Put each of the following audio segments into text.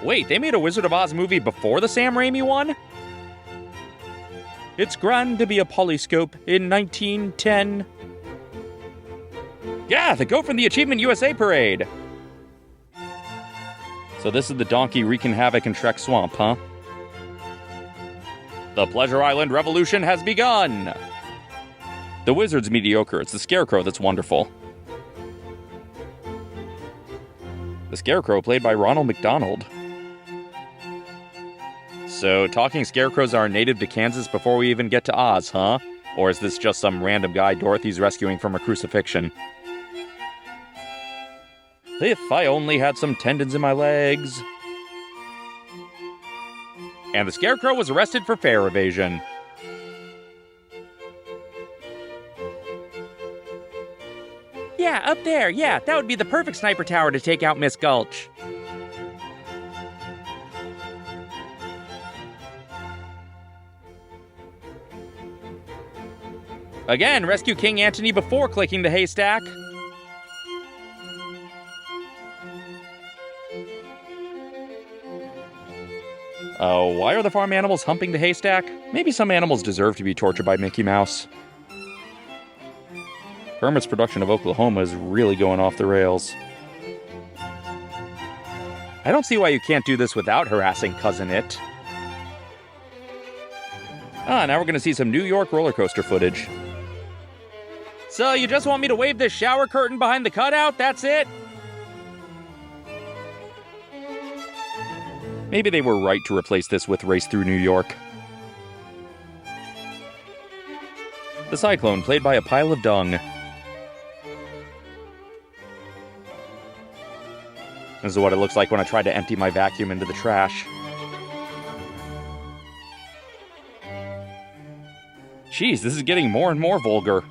Wait, they made a Wizard of Oz movie before the Sam Raimi one? It's grand to be a polyscope in 1910. Yeah, the goat from the Achievement USA parade. So this is the donkey wreaking havoc in Shrek Swamp, huh? The Pleasure Island Revolution has begun! The wizard's mediocre. It's the Scarecrow that's wonderful. The Scarecrow, played by Ronald McDonald. So, talking scarecrows are native to Kansas before we even get to Oz, huh? Or is this just some random guy Dorothy's rescuing from a crucifixion? If I only had some tendons in my legs. And the Scarecrow was arrested for fare evasion. Yeah, up there, yeah, that would be the perfect sniper tower to take out Miss Gulch. Again, rescue King Antony before clicking the haystack. Oh, why are the farm animals humping the haystack? Maybe some animals deserve to be tortured by Mickey Mouse. Kermit's production of Oklahoma is really going off the rails. I don't see why you can't do this without harassing Cousin It. Now we're going to see some New York roller coaster footage. So, you just want me to wave this shower curtain behind the cutout? That's it? Maybe they were right to replace this with Race Through New York. The Cyclone, played by a pile of dung. This is what it looks like when I try to empty my vacuum into the trash. Jeez, this is getting more and more vulgar.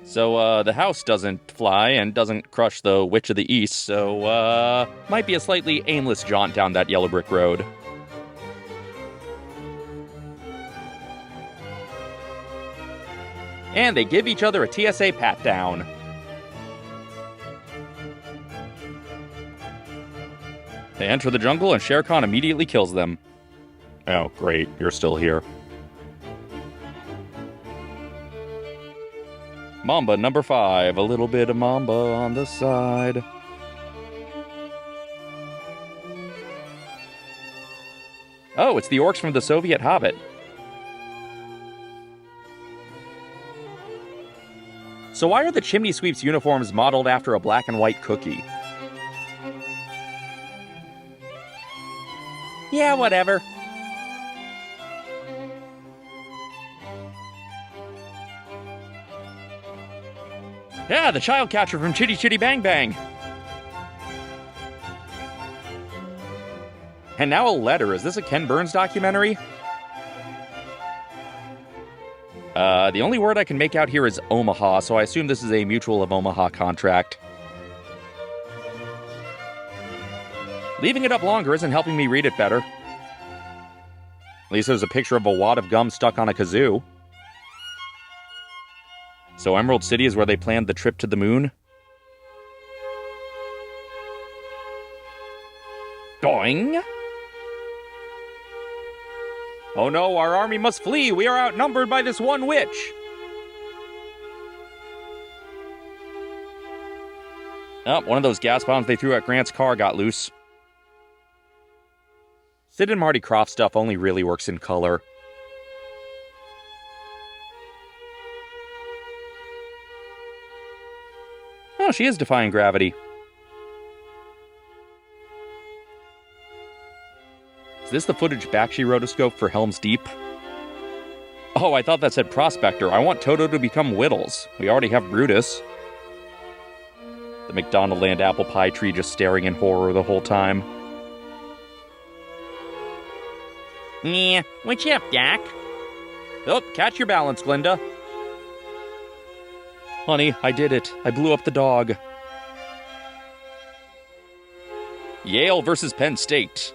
So, the house doesn't fly and doesn't crush the Witch of the East, so, might be a slightly aimless jaunt down that yellow brick road. And they give each other a TSA pat-down. They enter the jungle and Shere Khan immediately kills them. Oh, great, you're still here. Momba number 5, a little bit of Momba on the side. Oh, it's the orcs from the Soviet Hobbit. So why are the chimney sweeps' uniforms modeled after a black and white cookie? Yeah, whatever. Yeah, the child catcher from Chitty Chitty Bang Bang. And now a letter. Is this a Ken Burns documentary? The only word I can make out here is Omaha, so I assume this is a Mutual of Omaha contract. Leaving it up longer isn't helping me read it better. At least there's a picture of a wad of gum stuck on a kazoo. So Emerald City is where they planned the trip to the moon? Doing. Oh no, our army must flee! We are outnumbered by this one witch! Oh, one of those gas bombs they threw at Grant's car got loose. Sid and Marty Krofft stuff only really works in color. Oh, she is defying gravity. Is this the footage Bakshi rotoscope for Helm's Deep? Oh, I thought that said Prospector. I want Toto to become Whittles. We already have Brutus. The McDonald Land apple pie tree just staring in horror the whole time. Yeah, what's up, Doc? Oh, catch your balance, Glinda. Honey, I did it. I blew up the dog. Yale versus Penn State.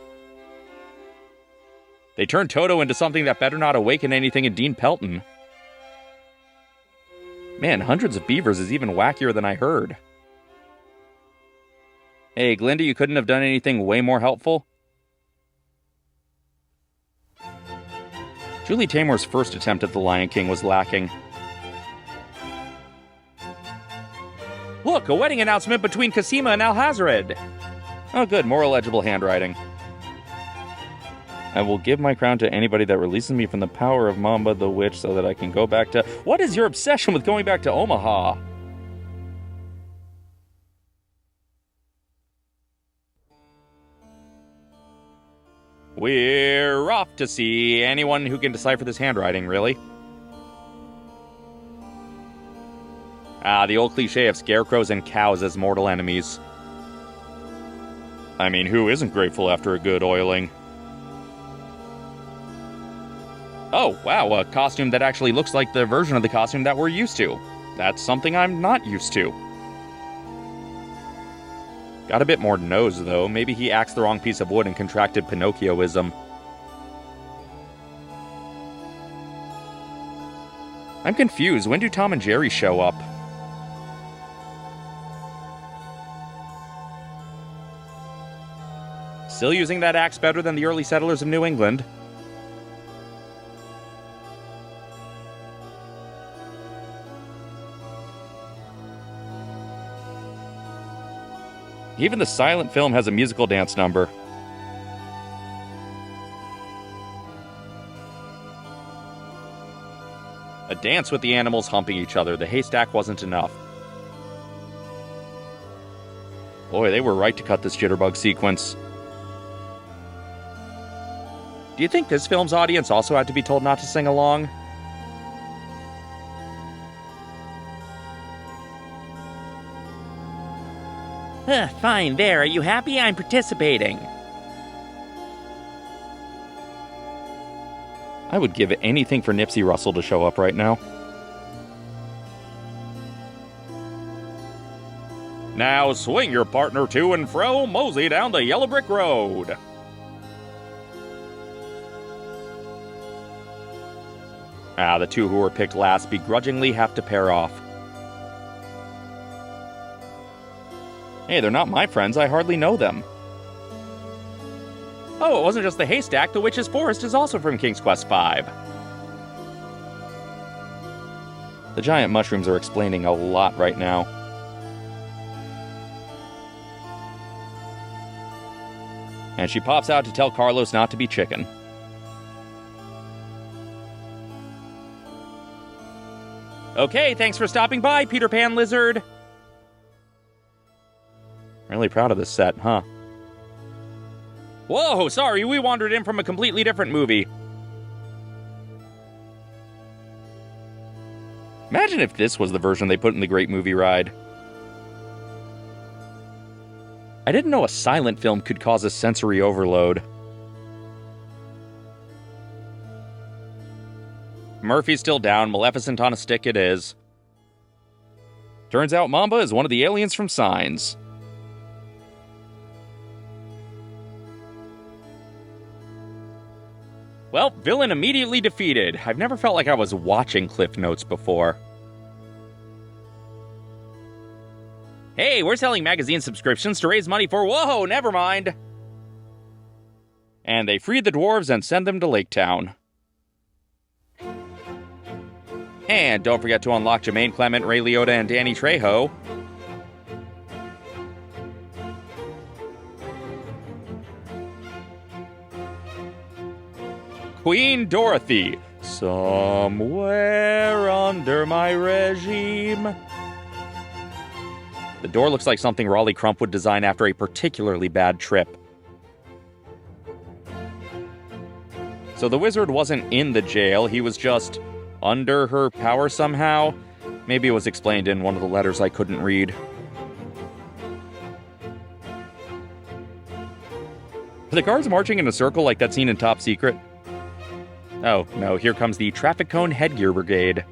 They turned Toto into something that better not awaken anything in Dean Pelton. Man, Hundreds of Beavers is even wackier than I heard. Hey, Glinda, you couldn't have done anything way more helpful? Julie Taymor's first attempt at The Lion King was lacking. Look, a wedding announcement between Cosima and Alhazred! Oh good, more illegible handwriting. I will give my crown to anybody that releases me from the power of Momba the Witch so that I can go back to... What is your obsession with going back to Omaha? We're off to see anyone who can decipher this handwriting, really. Ah, the old cliche of scarecrows and cows as mortal enemies. I mean, who isn't grateful after a good oiling? Oh, wow, a costume that actually looks like the version of the costume that we're used to. That's something I'm not used to. Got a bit more nose, though. Maybe he axed the wrong piece of wood and contracted Pinocchioism. I'm confused. When do Tom and Jerry show up? Still using that axe better than the early settlers of New England. Even the silent film has a musical dance number. A dance with the animals humping each other. The haystack wasn't enough. Boy, they were right to cut this jitterbug sequence. Do you think this film's audience also had to be told not to sing along? Fine, there. Are you happy? I'm participating. I would give anything for Nipsey Russell to show up right now. Now swing your partner to and fro, mosey down the yellow brick road. Ah, the two who were picked last begrudgingly have to pair off. Hey, they're not my friends. I hardly know them. Oh, it wasn't just the haystack. The Witch's Forest is also from King's Quest V. The giant mushrooms are explaining a lot right now. And she pops out to tell Carlos not to be chicken. Okay, thanks for stopping by, Peter Pan Lizard. Really proud of this set, huh? Whoa, sorry, we wandered in from a completely different movie. Imagine if this was the version they put in the Great Movie Ride. I didn't know a silent film could cause a sensory overload. Murphy's still down, Maleficent on a stick it is. Turns out Momba is one of the aliens from Signs. Well, villain immediately defeated. I've never felt like I was watching Cliff Notes before. Hey, we're selling magazine subscriptions to raise money for... Whoa, never mind! And they free the dwarves and send them to Lake Town. And don't forget to unlock Jermaine Clement, Ray Liotta, and Danny Trejo. Queen Dorothy, somewhere under my regime. The door looks like something Raleigh Crump would design after a particularly bad trip. So the wizard wasn't in the jail, he was just under her power somehow. Maybe it was explained in one of the letters I couldn't read. Are the guards marching in a circle like that scene in Top Secret? Oh, no, here comes the Traffic Cone Headgear Brigade.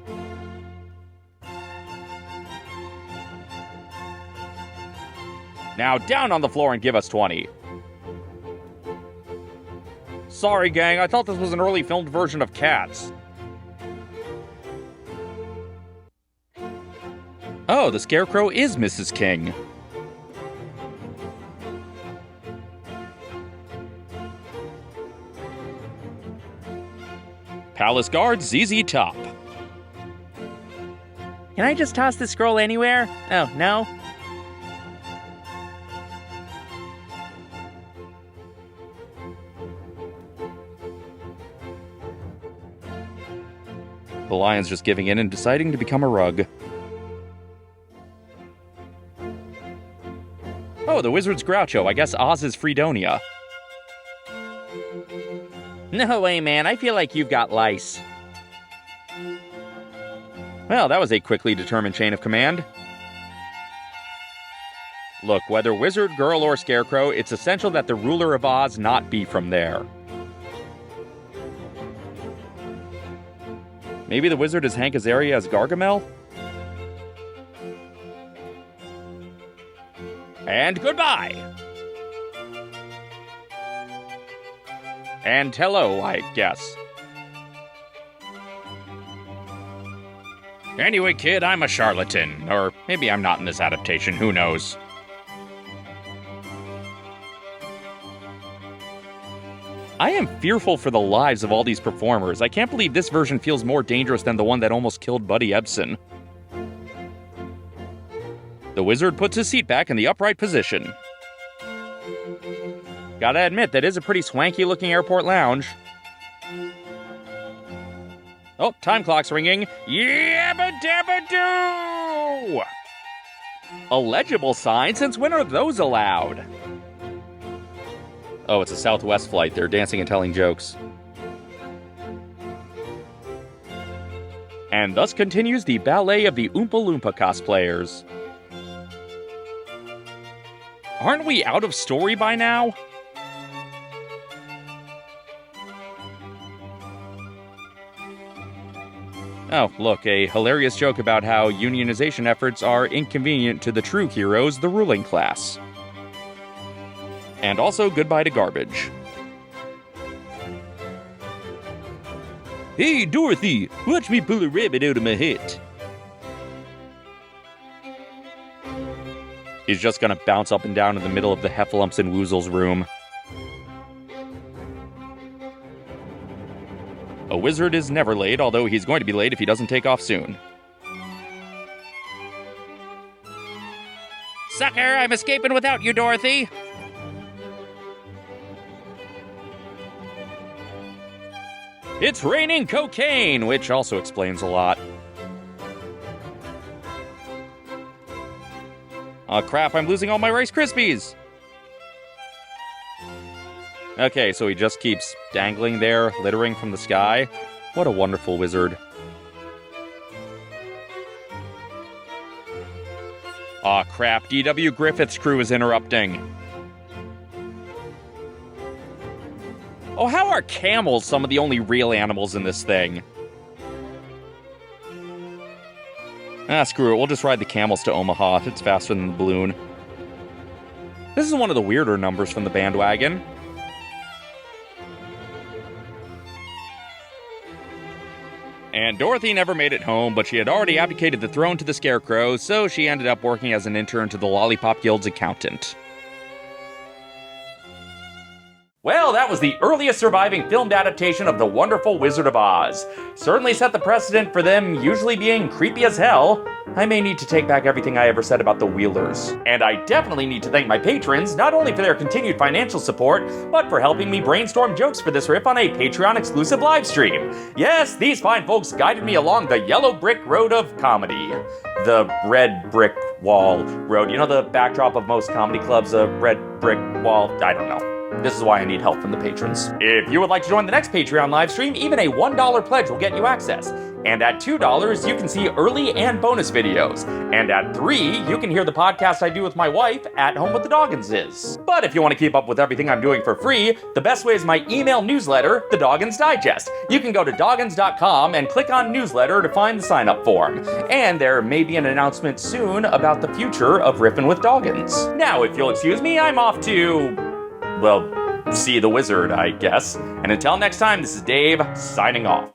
Now down on the floor and give us 20. Sorry, gang, I thought this was an early filmed version of Cats. Oh, the Scarecrow is Mrs. King. Palace Guard ZZ Top. Can I just toss this scroll anywhere? Oh, no? The lion's just giving in and deciding to become a rug. Oh, the wizard's Groucho. I guess Oz is Fredonia. No way, man. I feel like you've got lice. Well, that was a quickly determined chain of command. Look, whether wizard, girl, or scarecrow, it's essential that the ruler of Oz not be from there. Maybe the wizard is Hank Azaria as Gargamel? And goodbye! And hello, I guess. Anyway, kid, I'm a charlatan. Or maybe I'm not in this adaptation, who knows? I am fearful for the lives of all these performers. I can't believe this version feels more dangerous than the one that almost killed Buddy Ebsen. The wizard puts his seat back in the upright position. Gotta admit, that is a pretty swanky-looking airport lounge. Oh, time clock's ringing. Yabba-dabba-doo! A legible sign? Since when are those allowed? Oh, it's a Southwest flight. They're dancing and telling jokes. And thus continues the ballet of the Oompa Loompa cosplayers. Aren't we out of story by now? Oh, look, a hilarious joke about how unionization efforts are inconvenient to the true heroes, the ruling class. And also goodbye to garbage. Hey, Dorothy, watch me pull a rabbit out of my hat. He's just gonna bounce up and down in the middle of the Heffalumps and Woozles room. A wizard is never late, although he's going to be late if he doesn't take off soon. Sucker, I'm escaping without you, Dorothy. It's raining cocaine, which also explains a lot. Aw, crap, I'm losing all my Rice Krispies! Okay, so he just keeps dangling there, littering from the sky. What a wonderful wizard. Aw, crap, D.W. Griffith's crew is interrupting. Oh, how are camels some of the only real animals in this thing? Ah, screw it, we'll just ride the camels to Omaha. It's faster than the balloon. This is one of the weirder numbers from the bandwagon. And Dorothy never made it home, but she had already abdicated the throne to the Scarecrow, so she ended up working as an intern to the Lollipop Guild's accountant. Well, that was the earliest surviving filmed adaptation of The Wonderful Wizard of Oz. Certainly set the precedent for them usually being creepy as hell. I may need to take back everything I ever said about the Wheelers. And I definitely need to thank my patrons, not only for their continued financial support, but for helping me brainstorm jokes for this riff on a Patreon-exclusive livestream. Yes, these fine folks guided me along the yellow brick road of comedy. The red brick wall road. You know the backdrop of most comedy clubs, a red brick wall? I don't know. This is why I need help from the patrons. If you would like to join the next Patreon livestream, even a $1 pledge will get you access. And at $2, you can see early and bonus videos. And at $3, you can hear the podcast I do with my wife, At Home with the Dogganses. But if you want to keep up with everything I'm doing for free, the best way is my email newsletter, The Doggans Digest. You can go to doggans.com and click on newsletter to find the sign-up form. And there may be an announcement soon about the future of Riffin with Doggans. Now, if you'll excuse me, I'm off to... well, see the wizard, I guess. And until next time, this is Dave, signing off.